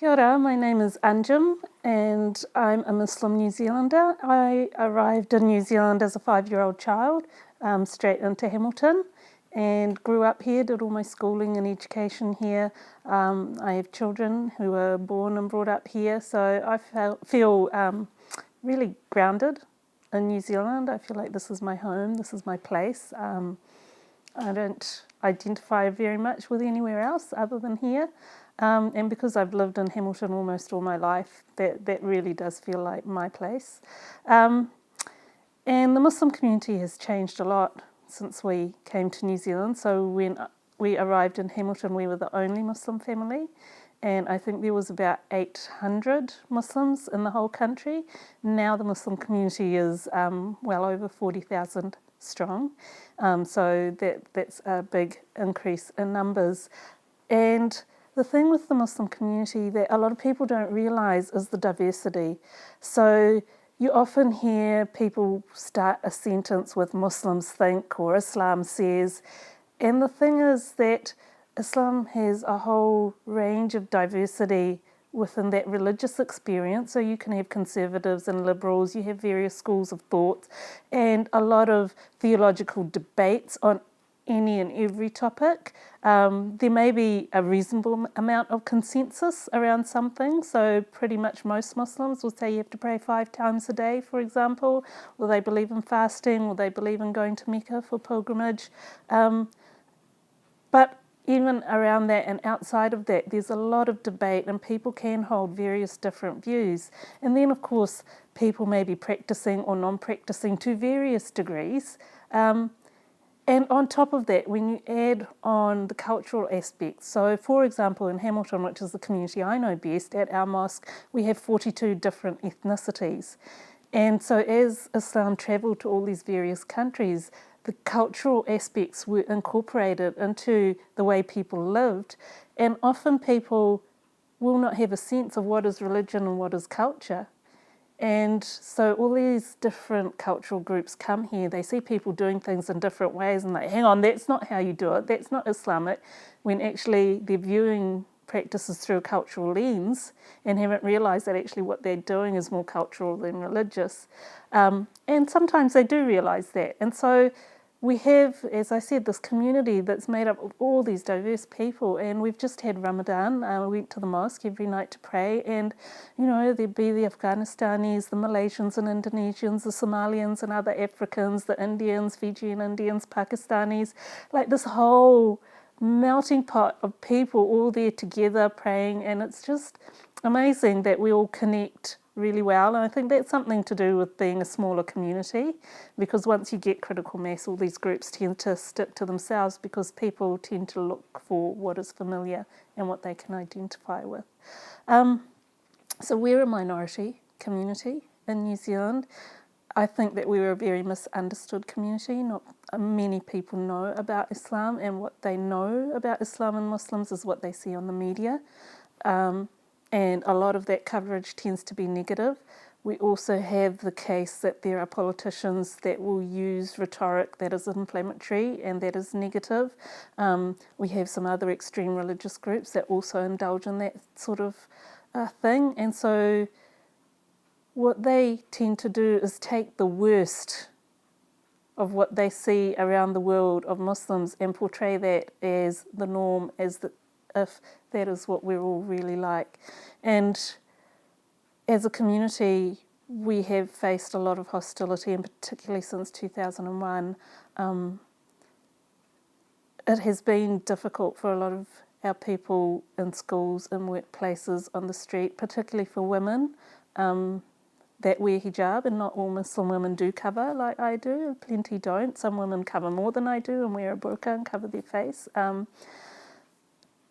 Kia ora, my name is Anjum and I'm a Muslim New Zealander. I arrived in New Zealand as a 5-year-old child, straight into Hamilton, and grew up here, did all my schooling and education here. I have children who were born and brought up here, so I feel really grounded in New Zealand. I feel like this is my home, this is my place. I don't identify very much with anywhere else other than here. And because I've lived in Hamilton almost all my life, that really does feel like my place. And the Muslim community has changed a lot since we came to New Zealand. So when we arrived in Hamilton, we were the only Muslim family. And I think there was about 800 Muslims in the whole country. Now the Muslim community is well over 40,000 strong. So that's a big increase in numbers. And the thing with the Muslim community that a lot of people don't realise is the diversity. So you often hear people start a sentence with Muslims think or Islam says. And the thing is that Islam has a whole range of diversity within that religious experience. So you can have conservatives and liberals, you have various schools of thought, and a lot of theological debates on any and every topic. There may be a reasonable amount of consensus around some things. So pretty much most Muslims will say you have to pray 5 times a day, for example, or they believe in fasting, or they believe in going to Mecca for pilgrimage. But even around that and outside of that, there's a lot of debate and people can hold various different views. And then, of course, people may be practicing or non-practicing to various degrees. And on top of that, when you add on the cultural aspects, so for example, in Hamilton, which is the community I know best, at our mosque, we have 42 different ethnicities. And so as Islam travelled to all these various countries, the cultural aspects were incorporated into the way people lived. And often people will not have a sense of what is religion and what is culture. And so all these different cultural groups come here, they see people doing things in different ways and hang on, that's not how you do it, that's not Islamic, when actually they're viewing practices through a cultural lens and haven't realised that actually what they're doing is more cultural than religious. And sometimes they do realise that. And so we have, as I said, this community that's made up of all these diverse people, and we've just had Ramadan. We went to the mosque every night to pray, and there'd be the Afghanistanis, the Malaysians and Indonesians, the Somalians and other Africans, the Indians, Fijian Indians, Pakistanis, like this whole melting pot of people all there together praying, and it's just amazing that we all connect really well. And I think that's something to do with being a smaller community, because once you get critical mass, all these groups tend to stick to themselves because people tend to look for what is familiar and what they can identify with. So we're a minority community in New Zealand. I think that we're a very misunderstood community. Not many people know about Islam, and what they know about Islam and Muslims is what they see on the media. And a lot of that coverage tends to be negative. We also have the case that there are politicians that will use rhetoric that is inflammatory and that is negative. We have some other extreme religious groups that also indulge in that sort of thing. And so what they tend to do is take the worst of what they see around the world of Muslims and portray that as the norm, as if that is what we're all really like. And as a community, we have faced a lot of hostility, and particularly since 2001. It has been difficult for a lot of our people in schools and workplaces, on the street, particularly for women that wear hijab, and not all Muslim women do cover like I do. Plenty don't. Some women cover more than I do and wear a burqa and cover their face.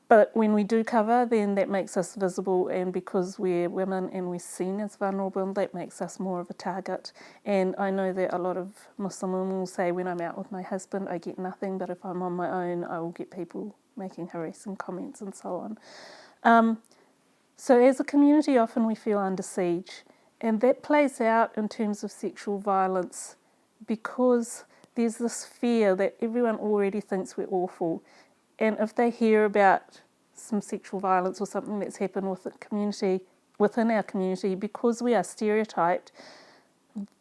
But when we do cover, then that makes us visible, and because we're women and we're seen as vulnerable, that makes us more of a target. And I know that a lot of Muslim women will say, when I'm out with my husband, I get nothing, but if I'm on my own, I will get people making harassing comments and so on. So as a community, often we feel under siege, and that plays out in terms of sexual violence because there's this fear that everyone already thinks we're awful. And if they hear about some sexual violence or something that's happened within our community, because we are stereotyped,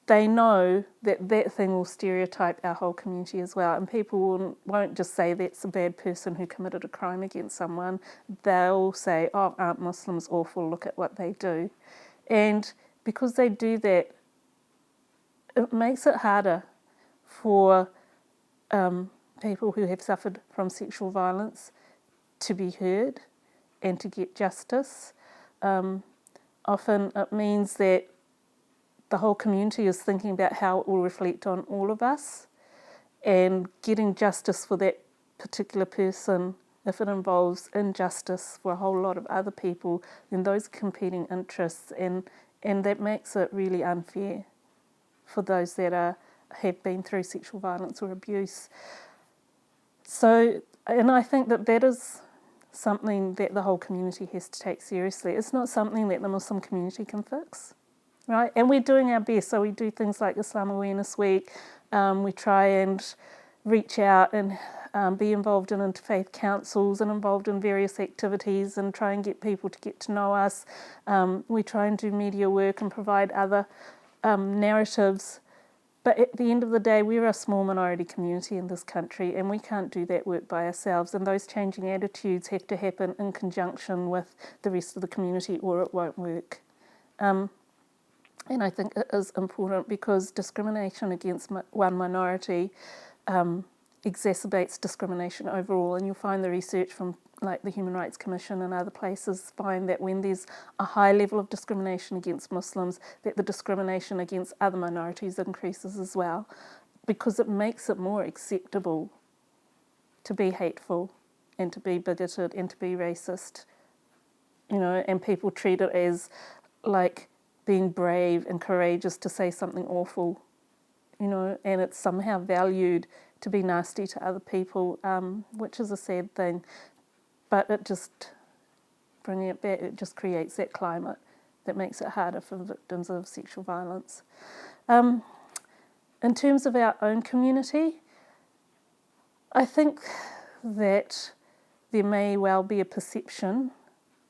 they know that that thing will stereotype our whole community as well. And people won't just say that's a bad person who committed a crime against someone. They'll say, oh, aren't Muslims awful? Look at what they do. And because they do that, it makes it harder for people who have suffered from sexual violence to be heard and to get justice. Often it means that the whole community is thinking about how it will reflect on all of us, and getting justice for that particular person, if it involves injustice for a whole lot of other people, then those are competing interests, and that makes it really unfair for those that have been through sexual violence or abuse. So, and I think that is something that the whole community has to take seriously. It's not something that the Muslim community can fix. Right, and we're doing our best. So we do things like Islam Awareness Week. We try and reach out and be involved in interfaith councils and involved in various activities and try and get people to get to know us. We try and do media work and provide other narratives. But at the end of the day, we're a small minority community in this country, and we can't do that work by ourselves. And those changing attitudes have to happen in conjunction with the rest of the community, or it won't work. And I think it is important, because discrimination against one minority exacerbates discrimination overall. And you'll find the research from like the Human Rights Commission and other places find that when there's a high level of discrimination against Muslims, that the discrimination against other minorities increases as well, because it makes it more acceptable to be hateful and to be bigoted and to be racist, and people treat it as like being brave and courageous to say something awful, and it's somehow valued to be nasty to other people, which is a sad thing. But it just, bringing it back, it just creates that climate that makes it harder for victims of sexual violence. In terms of our own community, I think that there may well be a perception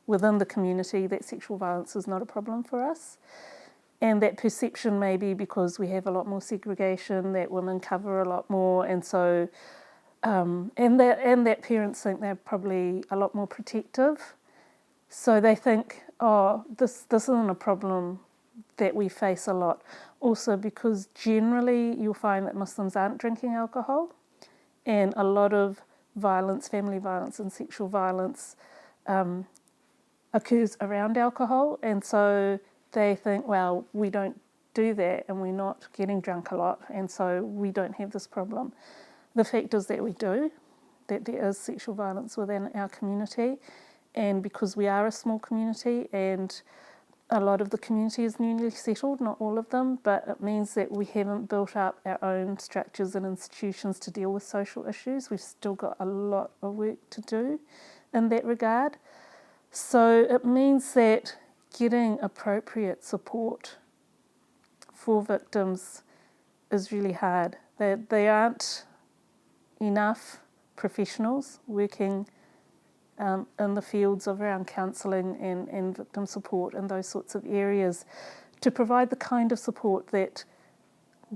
within the community that sexual violence is not a problem for us. And that perception may be because we have a lot more segregation, that women cover a lot more, and so and that parents think they're probably a lot more protective. So they think, oh, this isn't a problem that we face a lot. Also because generally you'll find that Muslims aren't drinking alcohol, and a lot of violence, family violence and sexual violence occurs around alcohol, and so they think, well, we don't do that and we're not getting drunk a lot, and so we don't have this problem. The fact is that we do, that there is sexual violence within our community, and because we are a small community and a lot of the community is newly settled, not all of them, but it means that we haven't built up our own structures and institutions to deal with social issues. We've still got a lot of work to do in that regard. So it means that getting appropriate support for victims is really hard. There aren't enough professionals working in the fields of around counselling and victim support and those sorts of areas to provide the kind of support that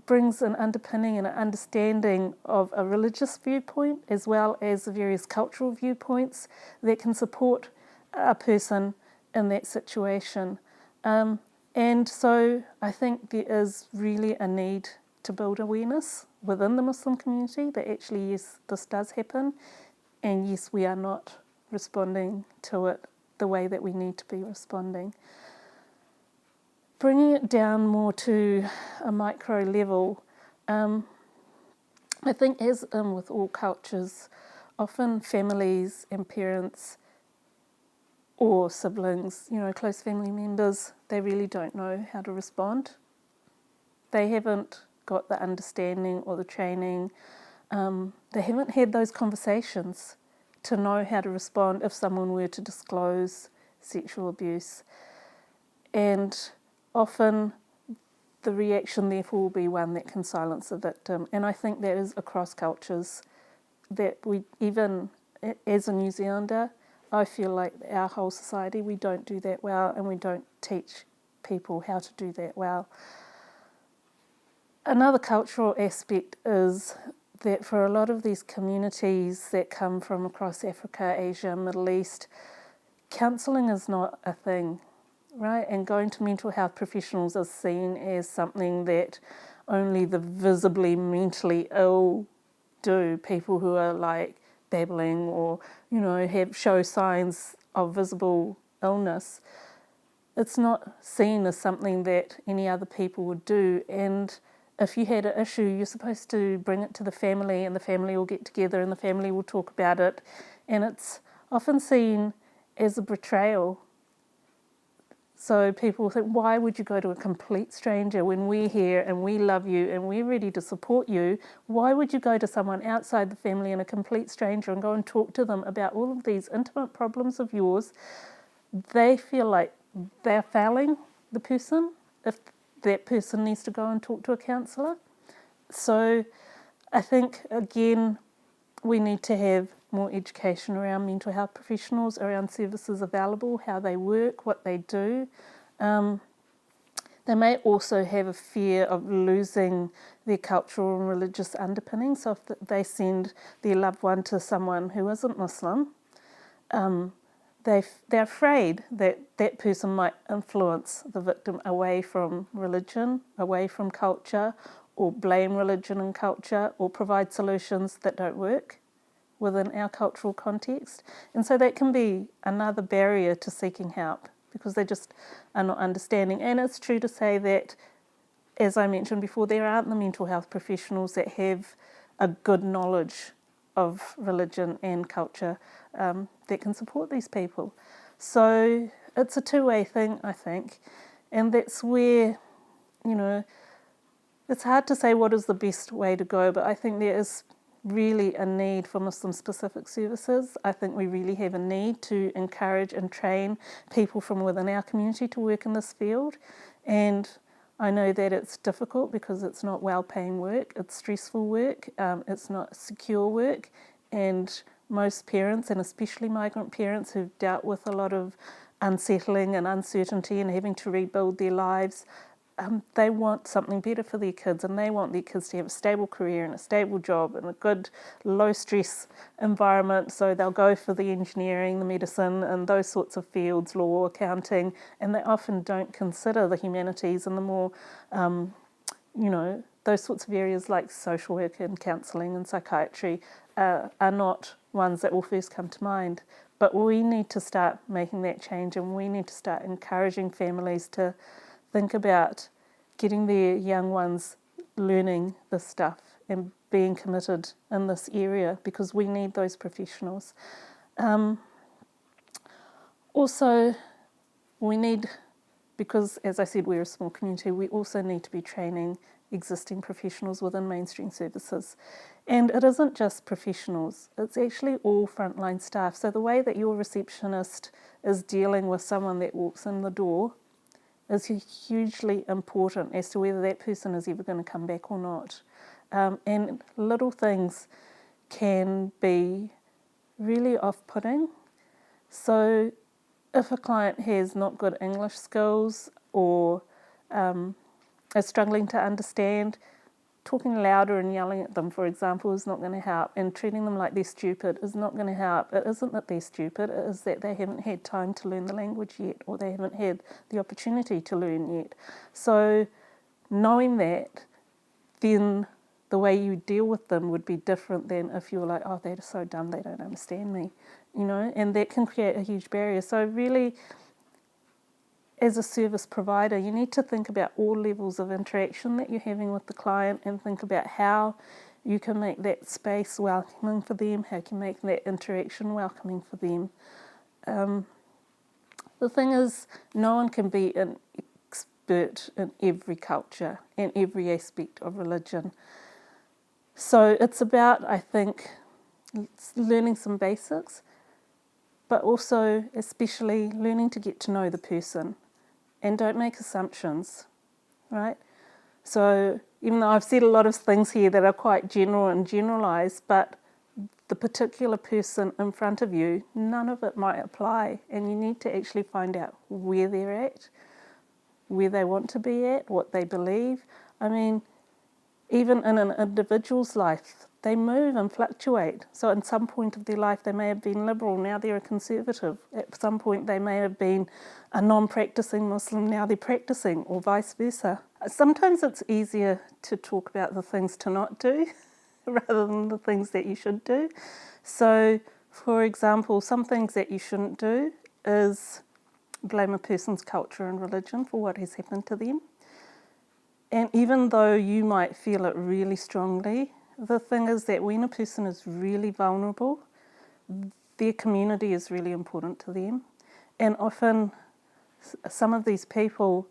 brings an underpinning and an understanding of a religious viewpoint as well as the various cultural viewpoints that can support a person in that situation. And so I think there is really a need to build awareness within the Muslim community that actually, yes, this does happen, and yes, we are not responding to it the way that we need to be responding. Bringing it down more to a micro level, I think as with all cultures, often families and parents or siblings, close family members, they really don't know how to respond. They haven't got the understanding or the training. They haven't had those conversations to know how to respond if someone were to disclose sexual abuse. And often the reaction therefore will be one that can silence the victim. And I think that is across cultures, that we, even as a New Zealander, I feel like our whole society, we don't do that well, and we don't teach people how to do that well. Another cultural aspect is that for a lot of these communities that come from across Africa, Asia, Middle East, counselling is not a thing, right? And going to mental health professionals is seen as something that only the visibly mentally ill do. People who are like babbling or, show signs of visible illness. It's not seen as something that any other people would do. And if you had an issue, you're supposed to bring it to the family, and the family will get together and the family will talk about it. And it's often seen as a betrayal. So people think, why would you go to a complete stranger when we're here and we love you and we're ready to support you? Why would you go to someone outside the family and a complete stranger and go and talk to them about all of these intimate problems of yours? They feel like they're failing the person if that person needs to go and talk to a counsellor. So I think, again, we need to have more education around mental health professionals, around services available, how they work, what they do. They may also have a fear of losing their cultural and religious underpinnings. So if they send their loved one to someone who isn't Muslim, they're afraid that that person might influence the victim away from religion, away from culture, or blame religion and culture, or provide solutions that don't work within our cultural context. And so that can be another barrier to seeking help, because they just are not understanding. And it's true to say that, as I mentioned before, there aren't the mental health professionals that have a good knowledge of religion and culture that can support these people. So it's a two-way thing, I think. And that's where, it's hard to say what is the best way to go, but I think there is really a need for Muslim-specific services. I think we really have a need to encourage and train people from within our community to work in this field. And I know that it's difficult because it's not well-paying work, it's stressful work, it's not secure work, and most parents, and especially migrant parents who've dealt with a lot of unsettling and uncertainty and having to rebuild their lives, they want something better for their kids, and they want their kids to have a stable career and a stable job and a good low-stress environment. So they'll go for the engineering, the medicine, and those sorts of fields, law, accounting, and they often don't consider the humanities and the more, those sorts of areas like social work and counselling and psychiatry are not ones that will first come to mind. But we need to start making that change, and we need to start encouraging families to think about getting their young ones learning this stuff and being committed in this area, because we need those professionals. Also, we need, because as I said, we're a small community, we also need to be training existing professionals within mainstream services. And it isn't just professionals, it's actually all frontline staff. So the way that your receptionist is dealing with someone that walks in the door is hugely important as to whether that person is ever going to come back or not. And little things can be really off-putting. So if a client has not good English skills or is struggling to understand, talking louder and yelling at them, for example, is not going to help, and treating them like they're stupid is not going to help. It isn't that they're stupid, it is that they haven't had time to learn the language yet, or they haven't had the opportunity to learn yet. So knowing that, then the way you deal with them would be different than if you were like, oh, they're so dumb, they don't understand me, and that can create a huge barrier. So really, as a service provider, you need to think about all levels of interaction that you're having with the client, and think about how you can make that space welcoming for them, how you can make that interaction welcoming for them. The thing is, no one can be an expert in every culture and every aspect of religion. So it's about, I think, learning some basics, but also especially learning to get to know the person. And don't make assumptions, right? So even though I've said a lot of things here that are quite general and generalised, but the particular person in front of you, none of it might apply, and you need to actually find out where they're at, where they want to be at, what they believe. I mean, even in an individual's life, they move and fluctuate. So at some point of their life, they may have been liberal, now they're a conservative. At some point, they may have been a non-practicing Muslim, now they're practicing, or vice versa. Sometimes it's easier to talk about the things to not do rather than the things that you should do. So, for example, some things that you shouldn't do is blame a person's culture and religion for what has happened to them. And even though you might feel it really strongly, the thing is that when a person is really vulnerable, their community is really important to them. And often some of these people,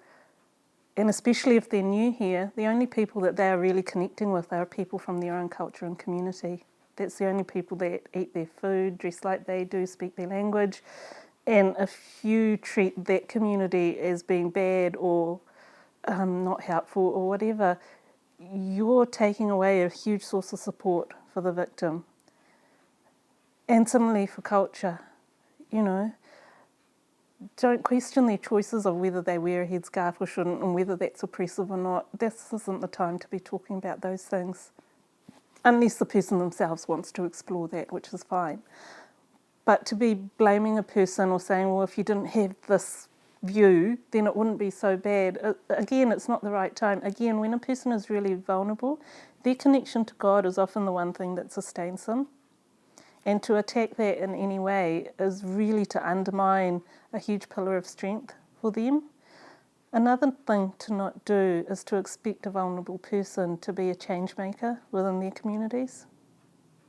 and especially if they're new here, the only people that they are really connecting with are people from their own culture and community. That's the only people that eat their food, dress like they do, speak their language. And if you treat that community as being bad or not helpful or whatever, you're taking away a huge source of support for the victim. And similarly for culture, you know, don't question their choices of whether they wear a headscarf or shouldn't and whether that's oppressive or not. This isn't the time to be talking about those things, unless the person themselves wants to explore that, which is fine. But to be blaming a person or saying, well, if you didn't have this view, then it wouldn't be so bad. Again, it's not the right time. Again, when a person is really vulnerable, their connection to God is often the one thing that sustains them. And to attack that in any way is really to undermine a huge pillar of strength for them. Another thing to not do is to expect a vulnerable person to be a change maker within their communities.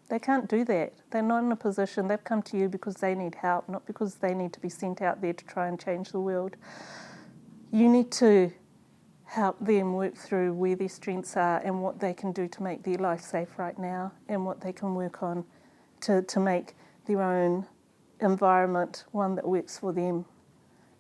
They can't do that. They're not in a position. They've come to you because they need help, not because they need to be sent out there to try and change the world. You need to help them work through where their strengths are and what they can do to make their life safe right now and what they can work on to make their own environment one that works for them,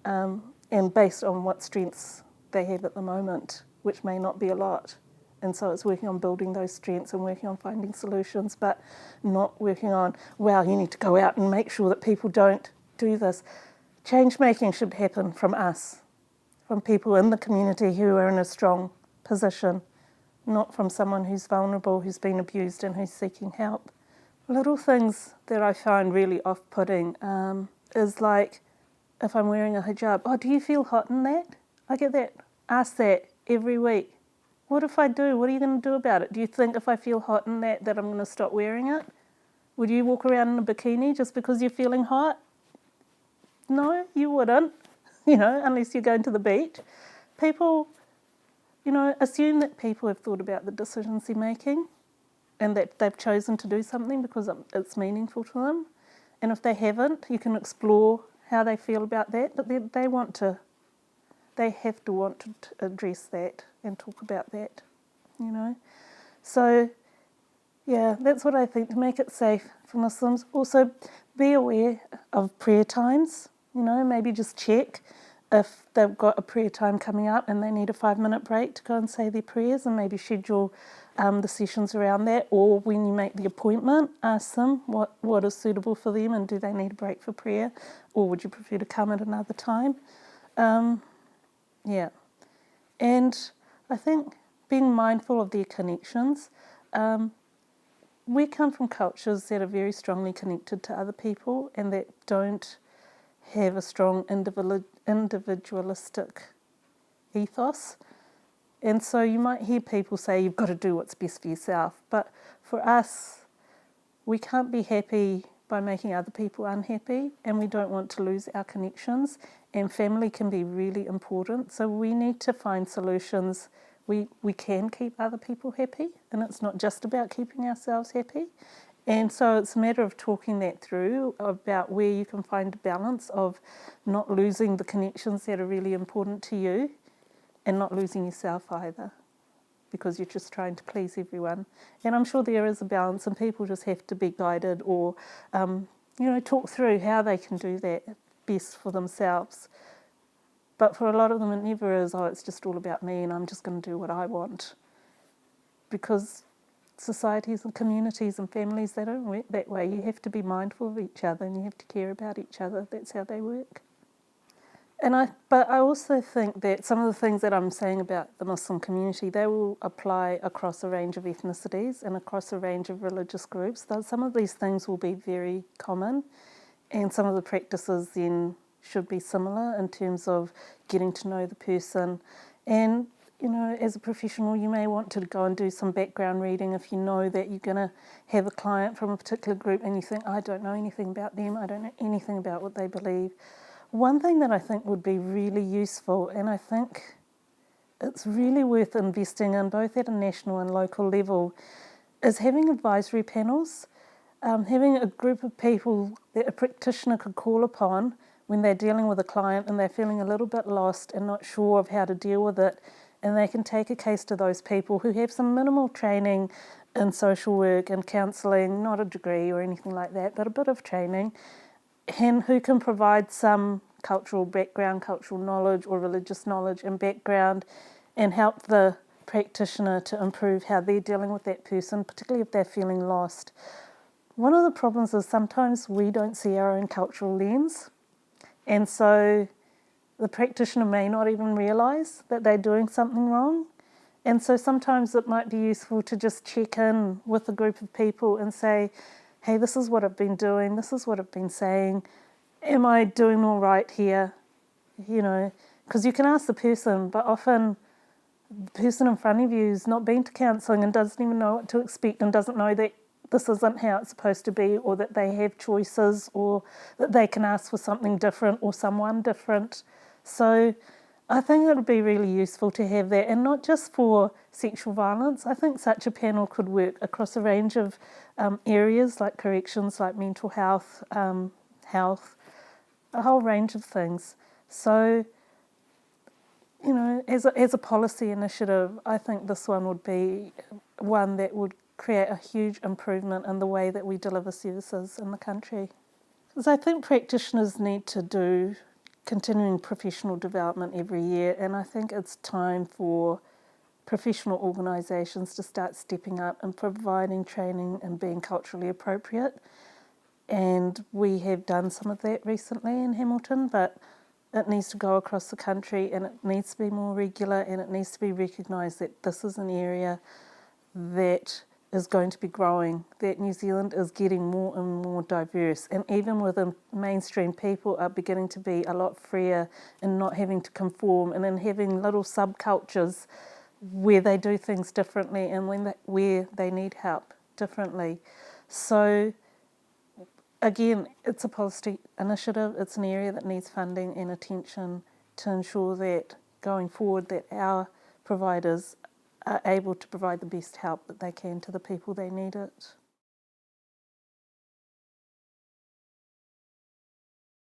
and based on what strengths they have at the moment, which may not be a lot. And so it's working on building those strengths and working on finding solutions, but not working on, well, you need to go out and make sure that people don't do this. Change making should happen from us, from people in the community who are in a strong position, not from someone who's vulnerable, who's been abused and who's seeking help. Little things that I find really off-putting is like, if I'm wearing a hijab, oh, do you feel hot in that? I get that, asked that every week. What if I do? What are you going to do about it? Do you think if I feel hot in that I'm going to stop wearing it? Would you walk around in a bikini just because you're feeling hot? No, you wouldn't, unless you're going to the beach. People, assume that people have thought about the decisions they're making and that they've chosen to do something because it's meaningful to them. And if they haven't, you can explore how they feel about that, but they have to want to address that and talk about that, So, yeah, that's what I think, to make it safe for Muslims. Also, be aware of prayer times, maybe just check if they've got a prayer time coming up and they need a 5-minute break to go and say their prayers, and maybe schedule the sessions around that. Or when you make the appointment, ask them what is suitable for them and do they need a break for prayer, or would you prefer to come at another time? Yeah. And I think being mindful of their connections. We come from cultures that are very strongly connected to other people and that don't have a strong individualistic ethos. And so you might hear people say you've got to do what's best for yourself. But for us, we can't be happy by making other people unhappy, and we don't want to lose our connections. And family can be really important. So we need to find solutions. We can keep other people happy, and it's not just about keeping ourselves happy. And so it's a matter of talking that through about where you can find a balance of not losing the connections that are really important to you and not losing yourself either, because you're just trying to please everyone. And I'm sure there is a balance, and people just have to be guided or, talk through how they can do that best for themselves. But for a lot of them, it never is, it's just all about me and I'm just going to do what I want. Because societies and communities and families, they don't work that way. You have to be mindful of each other and you have to care about each other. That's how they work. But I also think that some of the things that I'm saying about the Muslim community, they will apply across a range of ethnicities and across a range of religious groups. Though some of these things will be very common, and some of the practices then should be similar in terms of getting to know the person. And, you know, as a professional, you may want to go and do some background reading if you know that you're going to have a client from a particular group and you think, I don't know anything about them, I don't know anything about what they believe. One thing that I think would be really useful, and I think it's really worth investing in both at a national and local level, is having advisory panels, having a group of people that a practitioner could call upon when they're dealing with a client and they're feeling a little bit lost and not sure of how to deal with it, and they can take a case to those people who have some minimal training in social work and counselling, not a degree or anything like that, but a bit of training, and who can provide some cultural background, cultural knowledge or religious knowledge and background, and help the practitioner to improve how they're dealing with that person, particularly if they're feeling lost. One of the problems is sometimes we don't see our own cultural lens, and so the practitioner may not even realise that they're doing something wrong. And so sometimes it might be useful to just check in with a group of people and say, hey, this is what I've been doing, this is what I've been saying, am I doing all right here? You know, because you can ask the person, but often the person in front of you has not been to counselling and doesn't even know what to expect and doesn't know that this isn't how it's supposed to be, or that they have choices, or that they can ask for something different or someone different. So I think it would be really useful to have that, and not just for sexual violence. I think such a panel could work across a range of areas like corrections, like mental health, health, a whole range of things. So, you know, as a policy initiative, I think this one would be one that would create a huge improvement in the way that we deliver services in the country. Because I think practitioners need to do continuing professional development every year, and I think it's time for professional organisations to start stepping up and providing training and being culturally appropriate. And we have done some of that recently in Hamilton, but it needs to go across the country, and it needs to be more regular, and it needs to be recognised that this is an area that is going to be growing, that New Zealand is getting more and more diverse, and even within mainstream, people are beginning to be a lot freer and not having to conform, and then having little subcultures where they do things differently and where they need help differently. So again, it's a policy initiative, it's an area that needs funding and attention to ensure that going forward that our providers are able to provide the best help that they can to the people they need it.